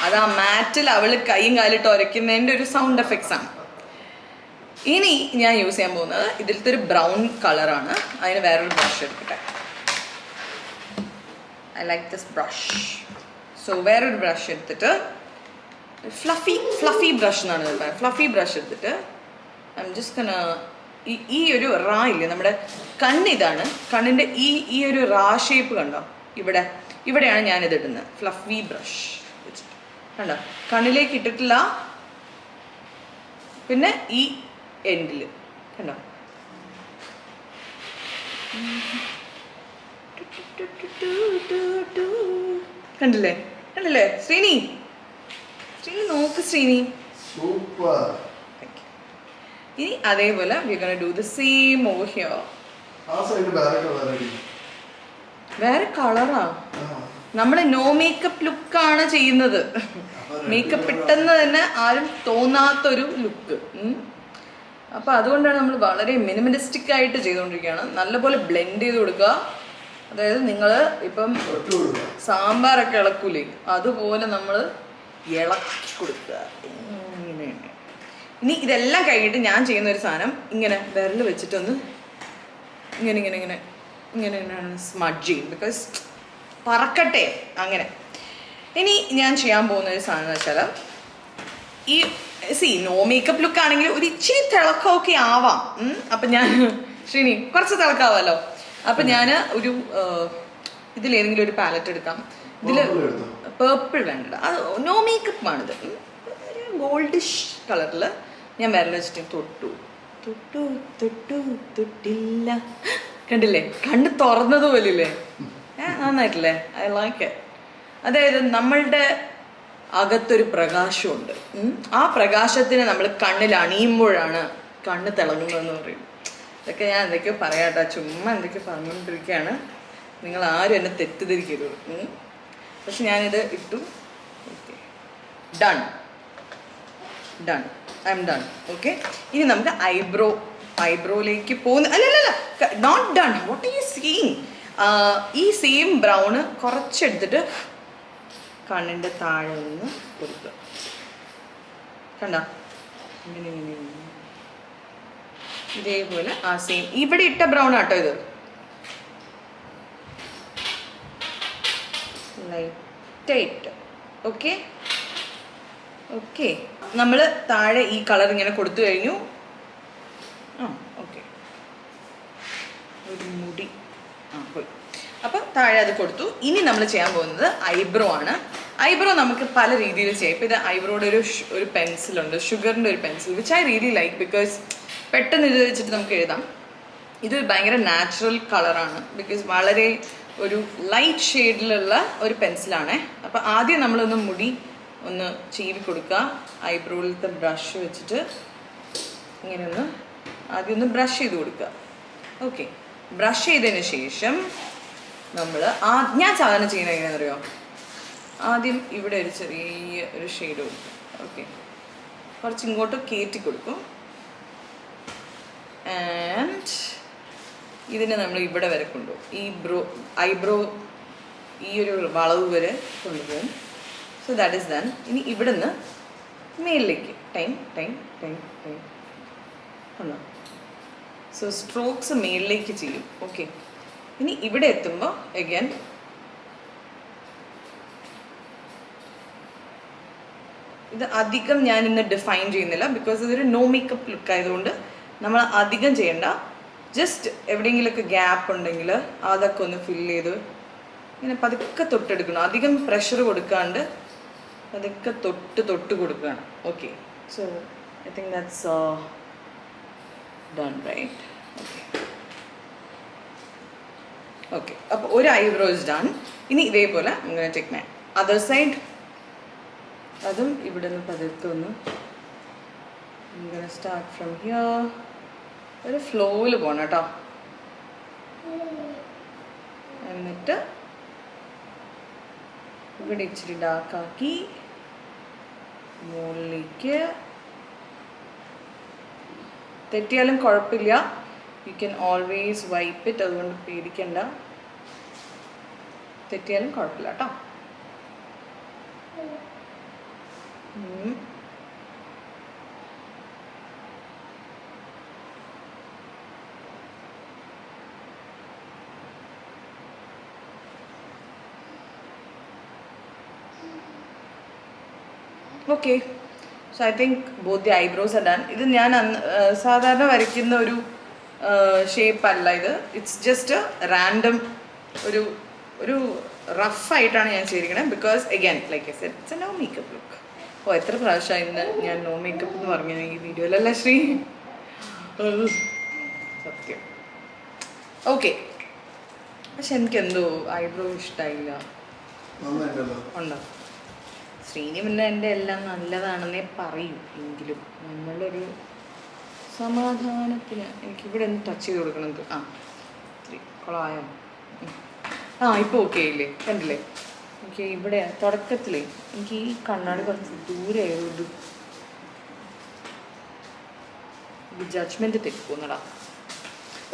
അത് ആ മാറ്റിൽ അവൾ കൈയും കാലിട്ട് ഉരയ്ക്കുന്നതിൻ്റെ ഒരു സൗണ്ട് എഫക്ട്സ് ആണ്. ഇനി ഞാൻ യൂസ് ചെയ്യാൻ പോകുന്നത് ഇതിലത്തെ ഒരു ബ്രൗൺ കളറാണ്. അതിന് വേറൊരു ബ്രഷ് എടുക്കട്ടെ. I like this brush. So വേറൊരു ബ്രഷ് എടുത്തിട്ട് ഫ്ലഫി ബ്രഷ് എന്നാണ് പറയുന്നത്. ഫ്ലഫി ബ്രഷ് എടുത്തിട്ട് ഐ എം ജസ്റ്റ് കന ഈ ഒരു റാ ഇല്ലേ നമ്മുടെ കണ്ണിതാണ്. കണ്ണിൻ്റെ ഈ ഒരു റാ ഷേപ്പ് കണ്ടോ? ഇവിടെയാണ് ഞാനിത് ഇടുന്നത്. ഫ്ലഫി ബ്രഷ് വെച്ചിട്ട് കണ്ടോ? കണ്ണിലേക്ക് ഇട്ടിട്ടില്ല. പിന്നെ ഈ എൻഡിൽ കണ്ടോ? കണ്ടില്ലേ? ശ്രീനി നോക്ക് ശ്രീനി. ഇനി അതേപോലെ we are going to do the same over here. വേറെ കളറാ. നമ്മൾ നോ മേക്കപ്പ് ലുക്കാണ് ചെയ്യുന്നത്. മേക്കപ്പ് ഇട്ടെന്ന് തന്നെ ആരും തോന്നാത്തൊരു ലുക്ക്. അപ്പം അതുകൊണ്ടാണ് നമ്മൾ വളരെ മിനിമലിസ്റ്റിക് ആയിട്ട് ചെയ്തുകൊണ്ടിരിക്കുകയാണ്. നല്ലപോലെ ബ്ലെൻഡ് ചെയ്ത് കൊടുക്കുക. അതായത് നിങ്ങൾ ഇപ്പം സാമ്പാറൊക്കെ ഇളക്കൂലേ, അതുപോലെ നമ്മൾ ഇളക്കി കൊടുക്കുക. ഇങ്ങനെ. ഇനി ഇതെല്ലാം കഴിഞ്ഞിട്ട് ഞാൻ ചെയ്യുന്ന ഒരു സാധനം ഇങ്ങനെ വിരൽ വെച്ചിട്ടൊന്ന് ഇങ്ങനെ ഇങ്ങനെ ഇങ്ങനെ ഇങ്ങനെ ഇങ്ങനെ സ്മഡ്ജ് ചെയ്യും. ബിക്കോസ് പറക്കട്ടെ അങ്ങനെ. ഇനി ഞാൻ ചെയ്യാൻ പോകുന്ന ഒരു സാധനം എന്ന് വെച്ചാൽ ഈ നോ മേക്കപ്പ് ലുക്ക് ആണെങ്കിൽ ഒരു ഇച്ചിരി തിളക്കമൊക്കെ ആവാം. അപ്പം ഞാൻ ശ്രീനി കുറച്ച് തിളക്കാവാമല്ലോ. അപ്പം ഞാൻ ഒരു ഇതിലേതെങ്കിലും ഒരു പാലറ്റ് എടുക്കാം. ഇതിൽ പേർപ്പിൾ വേണ്ട, അത് നോ മേക്കപ്പ് ആണിത്. ഒരു ഗോൾഡിഷ് കളറിൽ ഞാൻ വിരൽ വെച്ചിട്ട് തൊട്ടു തൊട്ടു തൊട്ടു തൊട്ടില്ല. കണ്ടില്ലേ, കണ്ണ് തുറന്നതുപോലില്ലേ? നന്നായിട്ടില്ലേ? I like it. അതായത് നമ്മളുടെ അകത്തൊരു പ്രകാശമുണ്ട്. ആ പ്രകാശത്തിന് നമ്മൾ കണ്ണിൽ അണിയുമ്പോഴാണ് കണ്ണ് തിളങ്ങുന്നതെന്ന് പറയും. ഇതൊക്കെ ഞാൻ എന്തൊക്കെയോ പറയാട്ടോ, ചുമ്മാ എന്തൊക്കെയോ പറഞ്ഞുകൊണ്ടിരിക്കുകയാണ്. നിങ്ങൾ ആരും എന്നെ തെറ്റിദ്ധരിക്കരുത്. പക്ഷെ ഞാനിത് ഇട്ടു. Okay, done done, I'm done. Okay, ഇനി നമുക്ക് ഐബ്രോയിലേക്ക് പോകുന്ന അല്ലല്ല, not done. What are you seeing? ഈ സെയിം ബ്രൗണ് കുറച്ചെടുത്തിട്ട് കണ്ണിൻ്റെ താഴെ നിന്ന് കൊടുക്കുക. കണ്ടോ? ഇങ്ങനെ ഇങ്ങനെ ഇതേപോലെ ആ സെയിം ഇവിടെ ഇട്ട ബ്രൗൺ ആട്ടോ ഇത്. ലൈറ്റായിട്ട്. ഓക്കെ ഓക്കെ, നമ്മൾ താഴെ ഈ കളർ ഇങ്ങനെ കൊടുത്തു കഴിഞ്ഞു. ഓക്കെ, ഒരു മുടി പോയി. അപ്പം താഴെ അത് കൊടുത്തു. ഇനി നമ്മൾ ചെയ്യാൻ പോകുന്നത് ഐബ്രോ ആണ്. ഐബ്രോ നമുക്ക് പല രീതിയിൽ ചെയ്യാം. ഇപ്പം ഇത് ഐബ്രോയുടെ ഒരു പെൻസിലുണ്ട്, ഷുഗറിൻ്റെ ഒരു pencil, which I really like. Because പെട്ടെന്ന് ഇത് വെച്ചിട്ട് നമുക്ക് എഴുതാം. ഇത് ഭയങ്കര നാച്ചുറൽ കളറാണ്. ബിക്കോസ് വളരെ ഒരു ലൈറ്റ് ഷെയ്ഡിലുള്ള ഒരു പെൻസിലാണ്. അപ്പം ആദ്യം നമ്മളൊന്ന് മുടി ഒന്ന് ചീവി കൊടുക്കുക. ഐബ്രോയിലത്തെ ബ്രഷ് വെച്ചിട്ട് ഇങ്ങനെ ഒന്ന് ആദ്യം ഒന്ന് ബ്രഷ് ചെയ്ത് കൊടുക്കുക. ഓക്കെ, ബ്രഷ് ചെയ്തതിന് ശേഷം നമ്മൾ ഞാൻ സാധാരണ ചെയ്യുന്നത് എങ്ങനെയാണെന്ന് അറിയോ? ആദ്യം ഇവിടെ ഒരു ചെറിയ ഒരു ഷെയ്ഡ് കൊടുക്കും. ഓക്കെ, കുറച്ച് ഇങ്ങോട്ട് കയറ്റി കൊടുക്കും. ആൻഡ് ഇതിനെ നമ്മൾ ഇവിടെ വരെ കൊണ്ടുപോകും. ഐബ്രോ ഈ ഒരു വളവ് വരെ കൊണ്ടുപോകും. So that is done. ഇനി ഇവിടെ നിന്ന് മേലിലേക്ക് ടൈം ടൈം ടൈം ടൈം ഉണ്ടോ? സോ സ്ട്രോക്സ് മേലിലേക്ക് ചെയ്യും. ഓക്കെ, ഇനി ഇവിടെ എത്തുമ്പോൾ അഗൈൻ ഇത് അധികം ഞാൻ ഇന്ന് ഡിഫൈൻ ചെയ്യുന്നില്ല. ബിക്കോസ് ഇതൊരു നോ മേക്കപ്പ് ലുക്ക് ആയതുകൊണ്ട് നമ്മൾ അധികം ചെയ്യണ്ട. ജസ്റ്റ് എവിടെയെങ്കിലുമൊക്കെ ഗ്യാപ്പ് ഉണ്ടെങ്കിൽ അതൊക്കെ ഒന്ന് ഫില്ല് ചെയ്ത് ഇങ്ങനെ പതുക്കെ തൊട്ടെടുക്കണം. അധികം പ്രഷർ കൊടുക്കാണ്ട് പതുക്കെ തൊട്ട് കൊടുക്കുകയാണ്. Okay, so I think that's done right. Okay okay, അപ്പോൾ ഒരു ഐബ്രോ ഇസ് ഡൺ. ഇനി ഇതേപോലെ ഇങ്ങനെ ടേക്ക് മൈ അതർ സൈഡ്. അതും ഇവിടെ നിന്ന് പതുക്കെ ഒന്ന് ഇങ്ങനെ സ്റ്റാർട്ട് ഫ്രം ഹിയർ. ഒരു ഫ്ലോയിൽ പോകണം കേട്ടോ. എന്നിട്ട് ഇവിടെ ഇച്ചിരി ഡാർക്കാക്കി മുകളിലേക്ക്. തെറ്റിയാലും കുഴപ്പമില്ല, you can always wipe it. അതുകൊണ്ട് പേടിക്കണ്ട, തെറ്റിയാലും കുഴപ്പമില്ല കേട്ടോ. Okay, so I think both the eyebrows are done. ഇത് ഞാൻ സാധാരണ വരയ്ക്കുന്ന ഒരു ഷേപ്പ് അല്ല ഇത്. ഇറ്റ്സ് ജസ്റ്റ് റാൻഡം ഒരു റഫായിട്ടാണ് ഞാൻ ചെയ്തിരിക്കുന്നത്. Because again like I said, it's a no makeup look. എത്ര പ്രാവശ്യം ഇന്ന് ഞാൻ നോ മേക്കപ്പ് എന്ന് പറഞ്ഞു ഈ വീഡിയോയിലല്ല ശ്രീ? സത്യം. ഓക്കെ, പക്ഷെ എനിക്കെന്തോ ഐബ്രോ ഇഷ്ടമായില്ല. ഉണ്ടോ? ശ്രീനി പിന്നെ എൻ്റെ എല്ലാം നല്ലതാണെന്നേ പറയൂ. എങ്കിലും നമ്മളൊരു സമാധാനത്തിന് എനിക്കിവിടെ ഒന്ന് ടച്ച് ചെയ്ത് കൊടുക്കണം. ഇത്തിരി കൊളായോ? ഇപ്പോൾ ഓക്കെ ആയില്ലേ? കണ്ടില്ലേ? എനിക്ക് ഇവിടെ തുടക്കത്തിലേ എനിക്ക് ഈ കണ്ണാടി കുറച്ച് ദൂരെ ആയതുകൊണ്ട് ജഡ്ജ്മെൻറ്റ് തെറ്റിപ്പോന്നടാ.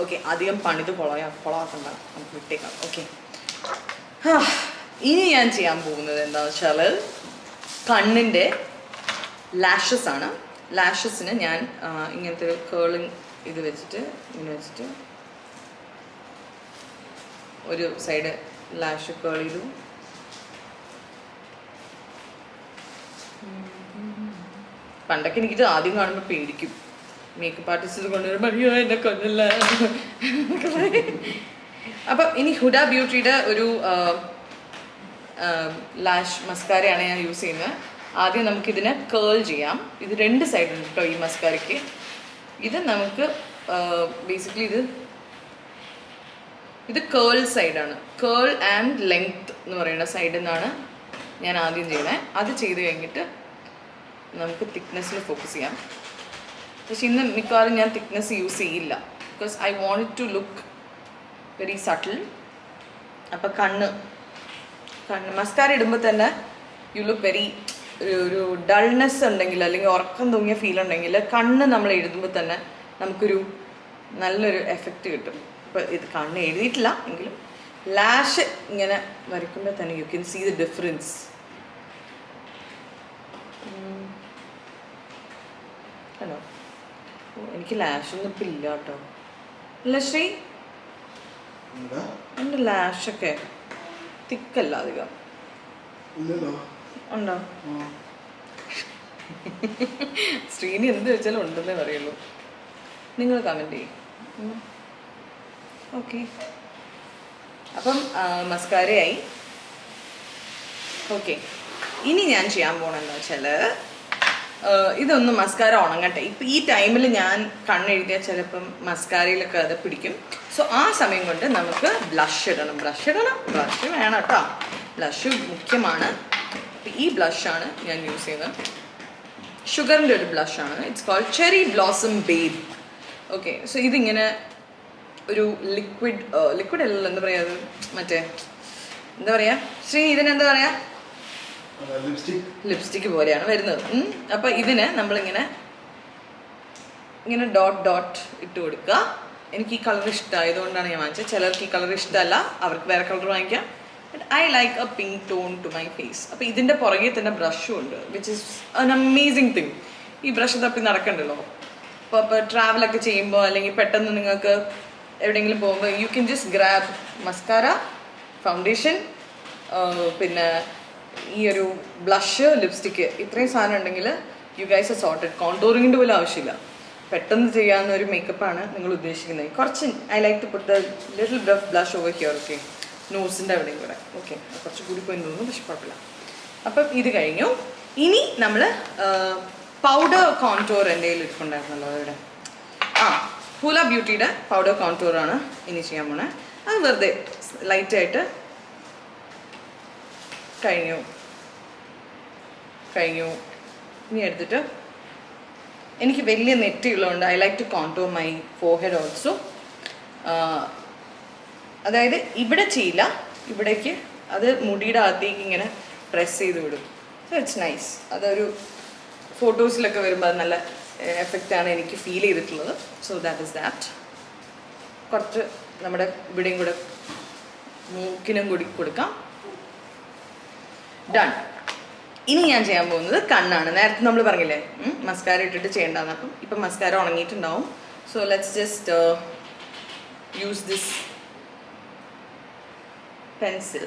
ഓക്കെ, അധികം പണിത് കൊളാക്കണ്ട, നമുക്ക് വിട്ടേക്കാം. ഓക്കെ, ഇനി ഞാൻ ചെയ്യാൻ പോകുന്നത് എന്താണെന്ന് വെച്ചാൽ കണ്ണിൻ്റെ ലാഷസ് ആണ്. ലാഷസിന് ഞാൻ ഇങ്ങനത്തെ ഒരു കേളിങ് ഇത് വെച്ചിട്ട് ഇങ്ങനെ വെച്ചിട്ട് ഒരു സൈഡ് ലാഷ് കേൾ ചെയ്തു. പണ്ടൊക്കെ എനിക്കിത് ആദ്യം കാണുമ്പോൾ പേടിക്കും. മേക്കപ്പ് ആർട്ടിസ്റ്റ് കൊണ്ടുവരുമ്പോൾ അയ്യോ എന്നെ കൊല്ലല്ല. അപ്പം ഇനി ഹുഡ ബ്യൂട്ടിയുടെ ഒരു ലാഷ് മസ്കാരയാണ് ഞാൻ യൂസ് ചെയ്യുന്നത്. ആദ്യം നമുക്കിതിനെ കേൾ ചെയ്യാം. ഇത് 2 സൈഡുണ്ട് കേട്ടോ ഈ മസ്കാരയ്ക്ക്. ഇത് നമുക്ക് ബേസിക്കലി ഇത് കേൾ സൈഡാണ്. കേൾ ആൻഡ് ലെങ്ത് എന്ന് പറയുന്ന സൈഡിൽ നിന്നാണ് ഞാൻ ആദ്യം ചെയ്യുന്നത്. അത് ചെയ്ത് കഴിഞ്ഞിട്ട് നമുക്ക് തിക്നെസ്സിൽ ഫോക്കസ് ചെയ്യാം. പക്ഷെ ഇന്ന് മിക്കവാറും ഞാൻ തിക്നെസ് യൂസ് ചെയ്യില്ല. Because I want it to look very subtle. അപ്പം കണ്ണ് മസ്കാര ഇടുമ്പോൾ തന്നെ യു ലുക്ക് വെരി ഒരു ഡൾനെസ് ഉണ്ടെങ്കിൽ അല്ലെങ്കിൽ ഉറക്കം തൂങ്ങിയ ഫീൽ ഉണ്ടെങ്കിൽ കണ്ണ് നമ്മൾ എഴുതുമ്പോൾ തന്നെ നമുക്കൊരു നല്ലൊരു എഫക്റ്റ് കിട്ടും. ഇപ്പോൾ ഇത് കണ്ണ് എഴുതിയിട്ടില്ല എങ്കിലും ലാഷ് ഇങ്ങനെ വരയ്ക്കുമ്പോൾ തന്നെ you can see the difference. Hello, എനിക്ക് ലാഷൊന്നും ഇപ്പം ഇല്ല കേട്ടോ. അല്ല ശ്രീ, എൻ്റെ ലാഷൊക്കെ തിക്കല്ല അധികം ഉണ്ടോ? ശ്രീനി എന്ത് വെച്ചാലും ഉണ്ടെന്നേ പറയുള്ളൂ. നിങ്ങൾ കമൻറ്റ് ചെയ്യും. ഓക്കെ, അപ്പം മസ്കാരയായി. ഓക്കെ, ഇനി ഞാൻ ചെയ്യാൻ പോകണമെന്ന് വെച്ചാൽ ഇതൊന്ന് മസ്കാര ഉണങ്ങട്ടെ. ഇപ്പം ഈ ടൈമിൽ ഞാൻ കണ്ണെഴുതിയാൽ ചിലപ്പം മസ്കാരയിലൊക്കെ അത് പിടിക്കും. സോ ആ സമയം കൊണ്ട് നമുക്ക് ബ്ലഷ് ഇടണം. ബ്ലഷ് വേണം കേട്ടോ. ബ്ലഷ് മുഖ്യമാണ്. ഈ ബ്ലഷാണ് ഞാൻ യൂസ് ചെയ്യുന്നത്. ഷുഗറിൻ്റെ ഒരു ബ്ലഷാണ്. It's cold cherry blossom babe. Okay, so ഇതിങ്ങനെ ഒരു ലിക്വിഡ് അല്ലല്ലോ, എന്താ പറയുക, അത് മറ്റേ എന്താ പറയുക ശ്രീ, ഇതിനെന്താ പറയുക, ലിപ്സ്റ്റിക്ക് പോലെയാണ് വരുന്നത്. അപ്പം ഇതിന് നമ്മളിങ്ങനെ ഡോട്ട് ഇട്ട് കൊടുക്കുക. എനിക്ക് ഈ കളർ ഇഷ്ടമായതുകൊണ്ടാണ് ഞാൻ വാങ്ങിച്ചത്. ചിലർക്ക് ഈ കളർ ഇഷ്ടമല്ല, അവർക്ക് വേറെ കളർ വാങ്ങിക്കാം. But I like a pink tone to my face. അപ്പോൾ ഇതിൻ്റെ പുറകെ തന്നെ ബ്രഷും ഉണ്ട്, which is an amazing thing. ഈ ബ്രഷ് തപ്പി നടക്കണ്ടല്ലോ. ഇപ്പോൾ ട്രാവലൊക്കെ ചെയ്യുമ്പോൾ അല്ലെങ്കിൽ പെട്ടെന്ന് നിങ്ങൾക്ക് എവിടെയെങ്കിലും പോകുമ്പോൾ you can just grab mascara, foundation, പിന്നെ ഈ ഒരു ബ്ലഷ്, ലിപ്സ്റ്റിക്ക്, ഇത്രയും സാധനം ഉണ്ടെങ്കിൽ യു ഗൈസ് ആർ സോർട്ടഡ്. കോണ്ടോറിങ്ങിൻ്റെ പോലും ആവശ്യമില്ല. പെട്ടെന്ന് ചെയ്യാവുന്ന ഒരു മേക്കപ്പാണ് നിങ്ങൾ ഉദ്ദേശിക്കുന്നത്. കുറച്ച് I like to put the little bit of blush over here. Okay, നോസിൻ്റെ അവിടെയും കൂടെ. ഓക്കെ, കുറച്ച് കൂടി പോയി തോന്നുന്നു, പക്ഷെ കുഴപ്പമില്ല. അപ്പം ഇത് കഴിഞ്ഞു. ഇനി നമ്മൾ പൗഡർ കോൺടോർ എൻ്റെ കയ്യിൽ ഇരിപ്പുണ്ടായിരുന്നല്ലോ ഇവിടെ. ഹൂല ബ്യൂട്ടിയുടെ പൗഡർ കോൺടോറാണ് ഇനി ചെയ്യാൻ പോണേ. അത് വെറുതെ ലൈറ്റായിട്ട് കഴിഞ്ഞു. ഇനി എടുത്തിട്ട് എനിക്ക് വലിയ നെറ്റിയുള്ളതുകൊണ്ട് I like to contour my forehead also. അതായത് ഇവിടെ ചെയ്യില്ല, ഇവിടേക്ക് അത് മുടിയുടെ അകത്തേക്ക് ഇങ്ങനെ പ്രസ് ചെയ്ത് വിടും. So it's nice. അതൊരു ഫോട്ടോസിലൊക്കെ വരുമ്പോൾ അത് നല്ല എഫക്റ്റാണ് എനിക്ക് ഫീൽ ചെയ്തിട്ടുള്ളത്. So that is that. കുറച്ച് നമ്മുടെ ഇവിടെയും കൂടെ മൂക്കിനും കൂടി കൊടുക്കാം. ഡൺ. ഇനി ഞാൻ ചെയ്യാൻ പോകുന്നത് കണ്ണാണ്. നേരത്തെ നമ്മൾ പറഞ്ഞില്ലേ മസ്കാര ഇട്ടിട്ട് ചെയ്യേണ്ടതെന്ന്. അപ്പം ഇപ്പം മസ്കാര ഉണങ്ങിയിട്ടുണ്ടാവും. So let's just use this pencil.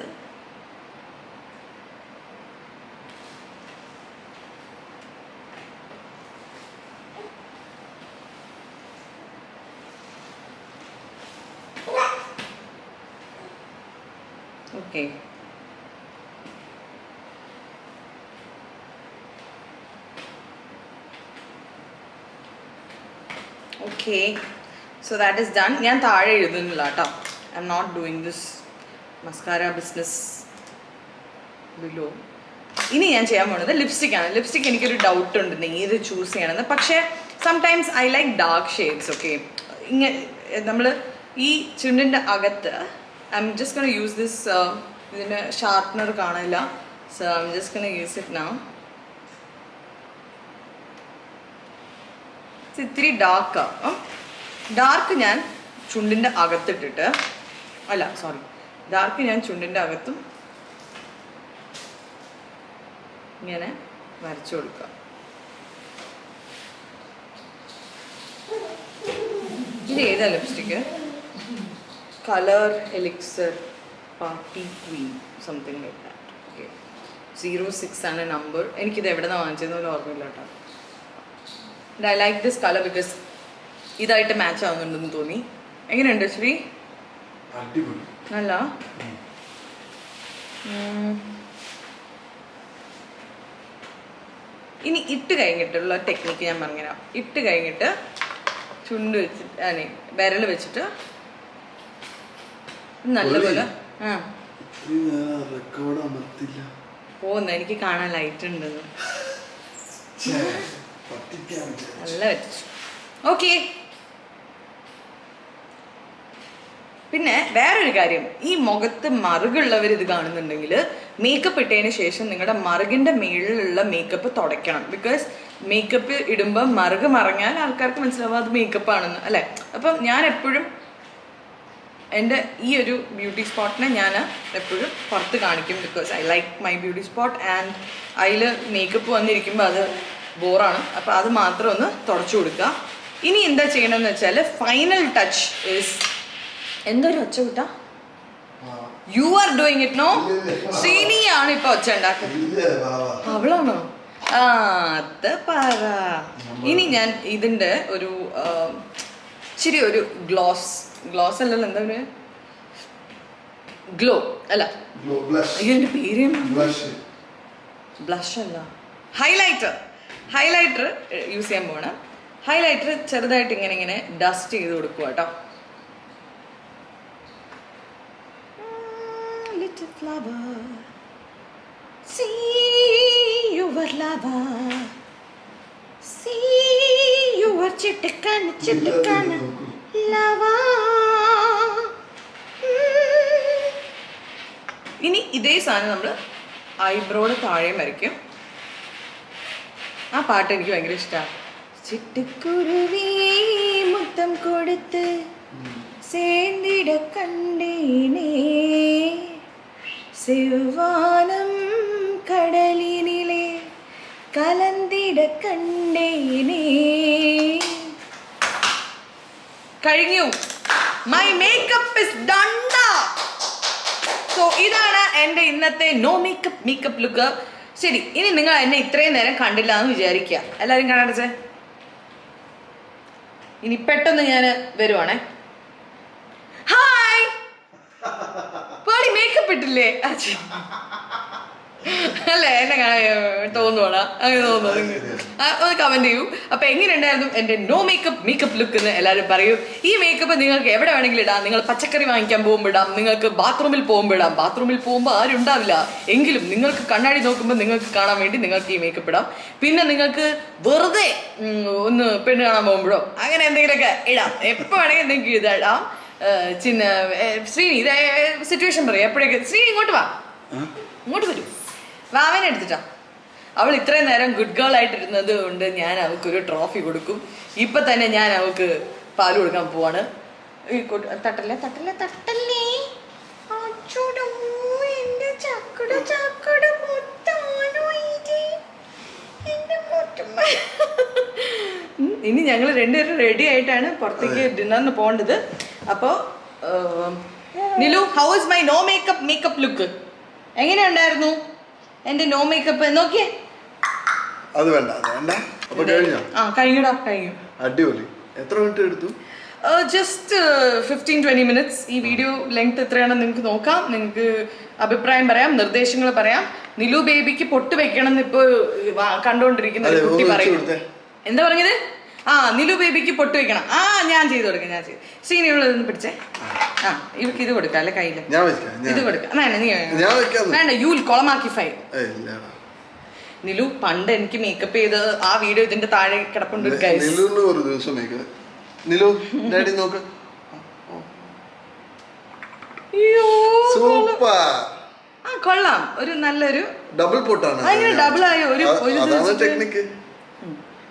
Okay, okay, so that is done. ഞാൻ താഴെ എഴുതുന്നില്ല കേട്ടോ. I'm not doing this mascara business below. ഇനി ഞാൻ ചെയ്യാൻ പോകുന്നത് ലിപ്സ്റ്റിക്കാണ്. ലിപ്സ്റ്റിക് എനിക്കൊരു ഡൗട്ട് ഉണ്ട് ഏത് ചൂസ് ചെയ്യണമെന്ന്. പക്ഷേ sometimes I like dark shades. Okay, ഇങ്ങനെ നമ്മൾ ഈ ചുണ്ടിൻ്റെ അകത്ത് I am just gonna use this. ഇതിൻ്റെ ഷാർപ്പനർ കാണില്ല. So I am just gonna use it now. ഇത്തിരി ഡാർക്ക് ഞാൻ ചുണ്ടിൻ്റെ അകത്തിട്ടിട്ട് ഡാർക്ക് ഞാൻ ചുണ്ടിൻ്റെ അകത്തും ഇങ്ങനെ വരച്ചു കൊടുക്കാം. ഇത് ഏതാ lipstick? Colour elixir party Queen something like that. Okay, 06 ആണ് നമ്പർ. എനിക്കിത് എവിടെ നിന്നാണ് വാങ്ങിച്ചതെന്ന് ഓർമ്മയില്ല കേട്ടോ. I like this colour because ഇതായിട്ട് മാച്ച് ആവുന്നുണ്ടെന്ന് തോന്നി. എങ്ങനെയുണ്ട് ശ്രീ? നല്ല. ഇനി ഇട്ട് കഴിഞ്ഞിട്ടുള്ള ടെക്നിക്ക് ഞാൻ പറഞ്ഞുതരാം. ഇട്ട് കഴിഞ്ഞിട്ട് ചുണ്ട് വെച്ചിട്ട് വിരൽ വെച്ചിട്ട് നല്ലപോലെ പോന്ന എനിക്ക് കാണാൻ ലൈറ്റ് ഉണ്ടെന്ന് നല്ല വെച്ചു. ഓക്കെ, പിന്നെ വേറൊരു കാര്യം, ഈ മുഖത്ത് മറുകുള്ളവർ ഇത് കാണുന്നുണ്ടെങ്കിൽ മേക്കപ്പ് ഇട്ടതിന് ശേഷം നിങ്ങളുടെ മറുകിൻ്റെ മേളിലുള്ള മേക്കപ്പ് തുടയ്ക്കണം. ബിക്കോസ് മേക്കപ്പ് ഇടുമ്പോൾ മറുക് മറഞ്ഞാൽ ആൾക്കാർക്ക് മനസ്സിലാവും അത് മേക്കപ്പ് ആണെന്ന്, അല്ലേ? അപ്പം ഞാൻ എപ്പോഴും എൻ്റെ ഈ ഒരു ബ്യൂട്ടി സ്പോട്ടിനെ ഞാൻ എപ്പോഴും പുറത്ത് കാണിക്കും. Because I like my beauty spot and അതിൽ മേക്കപ്പ് വന്നിരിക്കുമ്പോൾ അത് ബോറാണ്. അപ്പോൾ അത് മാത്രം ഒന്ന് തുടച്ചു കൊടുക്കുക. ഇനി എന്താ ചെയ്യണമെന്ന് വെച്ചാൽ ഫൈനൽ ടച്ച് ഈസ് എന്തൊരു ഒച്ച കൂട്ടാ? You are doing it no? ശ്രീനിയാണ് ഇപ്പൊ ഒച്ച ഉണ്ടാക്കുന്നത്. അവളാണോ? അത് പറ. ഇനി ഞാൻ ഇതിന്റെ ഒരു ഇച്ചിരി ഒരു ഗ്ലോസ് അല്ലല്ലോ, എന്താ പറയുക, ഗ്ലോ അല്ല, ഇതിന്റെ പേര് ബ്ലഷ് അല്ല, ഹൈലൈറ്റർ യൂസ് ചെയ്യാൻ പോകണം. ഹൈലൈറ്റർ ചെറുതായിട്ട് ഇങ്ങനെ ഡസ്റ്റ് ചെയ്ത് കൊടുക്കുക കേട്ടോ. Little flower, see your lover, see your chittikan lover. ഇനി ഇതേ സാധനം നമ്മൾ ഐബ്രോയുടെ താഴെ വരയ്ക്കും. ആ പാട്ട് എനിക്ക് ഭയങ്കര ഇഷ്ടമാണ്. ചിട്ടുക്കുരുവി മുത്തം കൊടുത്ത് ചേർന്നിട കണ്ടേനേ സെവ്വാനം കടലിനിലെ കലന്തിട കണ്ടേനേ. കഴിഞ്ഞു. My makeup is done. So ഇതാണ് എൻ്റെ ഇന്നത്തെ നോ മേക്കപ്പ് ലുക്ക്. ശരി, ഇനി നിങ്ങൾ എന്നെ ഇത്രയും നേരം കണ്ടില്ല എന്ന് വിചാരിക്കുക. എല്ലാവരും കാണാടച്ചേ. ഇനി പെട്ടെന്ന് ഞാൻ വരുവാണേ. ഹായ്, പേളി മേക്കപ്പ് ഇട്ടില്ലേ? അല്ലേ, എന്നെ തോന്നുവാടാ, അങ്ങനെ തോന്നുന്നു. കമന്റ് ചെയ്യൂ. അപ്പൊ എങ്ങനെയുണ്ടായിരുന്നു എന്റെ നോ മേക്കപ്പ് ലുക്ക് എന്ന് എല്ലാവരും പറയൂ. ഈ മേക്കപ്പ് നിങ്ങൾക്ക് എവിടെ വേണമെങ്കിലും ഇടാം. നിങ്ങൾ പച്ചക്കറി വാങ്ങിക്കാൻ പോകുമ്പോൾ ഇടാം, നിങ്ങൾക്ക് ബാത്റൂമിൽ പോകുമ്പോൾ ഇടാം. ബാത്റൂമിൽ പോകുമ്പോൾ ആരും ഉണ്ടാവില്ല എങ്കിലും നിങ്ങൾക്ക് കണ്ണാടി നോക്കുമ്പോൾ നിങ്ങൾക്ക് കാണാൻ വേണ്ടി നിങ്ങൾക്ക് ഈ മേക്കപ്പ് ഇടാം. പിന്നെ നിങ്ങൾക്ക് വെറുതെ ഒന്ന് പെണ്ണ് കാണാൻ പോകുമ്പോഴോ അങ്ങനെ എന്തെങ്കിലുമൊക്കെ ഇടാം. എപ്പോ വേണമെങ്കിൽ നിങ്ങൾക്ക് ഇതാം. ശ്രീനി ഇത് സിറ്റുവേഷൻ പറയാം. എപ്പോഴേക്ക് ശ്രീനി ഇങ്ങോട്ട് വാ, ഇങ്ങോട്ട് വരൂ. വാവേനെ എടുത്തിട്ടാ. അവൾ ഇത്രയും നേരം ഗുഡ് ഗേൾ ആയിട്ടിരുന്നത് കൊണ്ട് ഞാൻ അവൾക്കൊരു ട്രോഫി കൊടുക്കും. ഇപ്പൊ തന്നെ ഞാൻ അവൾക്ക് പാല് കൊടുക്കാൻ പോവാണ്. തട്ടല്ലേ തട്ടല്ലേ തട്ടല്ലേ. ഇനി ഞങ്ങൾ രണ്ടുപേരും റെഡി ആയിട്ടാണ് പുറത്തേക്ക് ഡിന്നറിന് പോകേണ്ടത്. അപ്പോ Nilu, how is my no makeup look? എങ്ങനെയുണ്ടായിരുന്നു എന്റെ നോ മേക്കപ്പ്? നോക്കിയേ. അത് വേണ്ട, അത് വേണ്ട. അപ്പൊ കഴിഞ്ഞോ? കഴിഞ്ഞു. അടിപൊളി. എത്ര മിനിറ്റ് എടുത്തു? Just 15-20 minutes. ഈ വീഡിയോ ലെങ്ത് എത്രയാണെന്ന് നിങ്ങൾക്ക് നോക്കാം. നിങ്ങൾക്ക് അഭിപ്രായം പറയാം, നിർദ്ദേശങ്ങൾ പറയാം. നിലു ബേബിക്ക് പൊട്ട് വെക്കണം എന്ന് ഇപ്പൊ കണ്ടോണ്ടിരിക്കുന്ന ഒരു കുട്ടി പറയും. എന്താ പറഞ്ഞത്? നിലു ബേബിക്ക് പൊട്ട് വെക്കണം. ഞാൻ ചെയ്ത് കൊടുക്കാം, ഞാൻ ചെയ്തു. ശ്രീനിയുള്ളതൊന്ന് പിടിച്ചേ. ഇവർക്ക് ഇത് കൊടുക്കാം അല്ലെ, കയ്യില് ഇത് കൊടുക്കാം. വേണ്ട, യു വിൽ കൊളമാക്കി ഫൈൻ. നിലു പണ്ട് എനിക്ക് മേക്കപ്പ് ചെയ്ത് ആ വീഡിയോ ഇതിന്റെ താഴെ കിടപ്പുണ്ട്. ഒരു ദിവസം നിലു ഡാഡി നോക്ക്. കൊള്ളാം. ഒരു നല്ലൊരു ഡബിൾ പൊട്ടാണ്. അങ്ങനെ ഡബിൾ ആയോ ഒരു ടെക്നിക്ക്.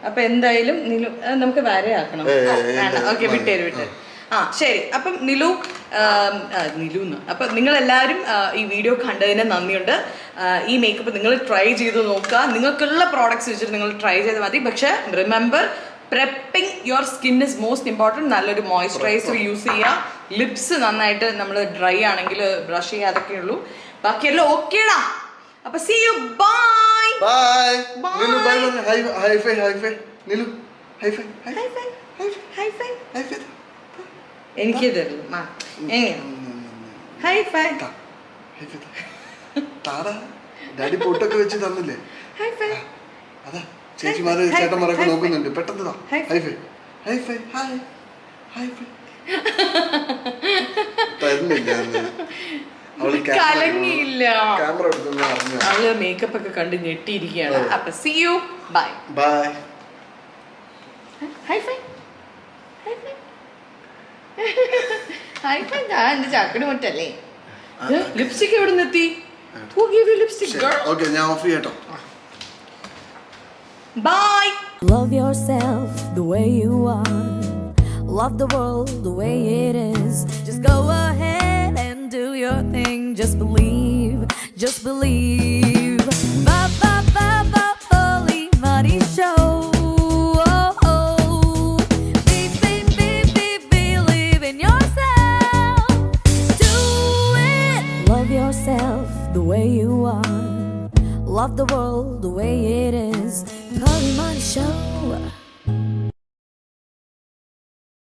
അപ്പൊ എന്തായാലും നിലു നമുക്ക് വരയാക്കണം. ഓക്കെ, വിട്ടേര്. ആ ശരി. അപ്പം നിലുന്ന് അപ്പം നിങ്ങളെല്ലാവരും ഈ വീഡിയോ കണ്ടതിന് നന്ദിയുണ്ട്. ഈ മേക്കപ്പ് നിങ്ങൾ ട്രൈ ചെയ്ത് നോക്കുക. നിങ്ങൾക്കുള്ള പ്രോഡക്ട്സ് വെച്ചിട്ട് നിങ്ങൾ ട്രൈ ചെയ്താൽ മതി. പക്ഷെ remember, prepping your skin is most important. നല്ലൊരു മോയ്സ്ചറൈസർ യൂസ് ചെയ്യുക. ലിപ്സ് നന്നായിട്ട് നമ്മൾ ഡ്രൈ ആണെങ്കിൽ ബ്രഷ് ചെയ്യുക, അതൊക്കെ ഉള്ളൂ. ബാക്കിയെല്ലാം ഓക്കേടാ. അപ്പൊ see you. Bye bye. Bye. Nilu bye. High five Nilu. High five എനിക്ക് തരുന്നു. High five. താടാ ഡാഡി പൊട്ടൊക്കെ വെച്ച് തന്നില്ലേ? High five. അതാ ചേച്ചിമാര് ചേട്ടന്മാരൊക്കെ നോക്കുന്നുണ്ട്. പെട്ടെന്ന് താ. ഹൈഫൈ തരുന്നില്ല. അവള് കലങ്ങിയില്ല. ക്യാമറ എടുത്തൊന്ന് അറിഞ്ഞു. അവള് മേക്കപ്പ് ഒക്കെ കണ്ട് ഞെട്ടിയിരിക്കുകയാണ്. അപ്പൊ see you. Bye bye. High five. High five. എന്റെ ചാക്കട് മുറ്റല്ലേ. ലിപ്സ്റ്റിക് എവിടെ നിന്നെത്തി? Who gave you lipstick, girl? Okay, ഞാൻ ഓഫ് ചെയ്യട്ടോ. Bye. Love yourself the way you are. Love the world the way it is. Just go ahead and do your thing. Just believe, just believe. Ba ba ba ba Polly Money Show. Oh, oh. Believe in yourself. Do it. Love yourself the way you are. Love the world the way it is. Polly Money Show.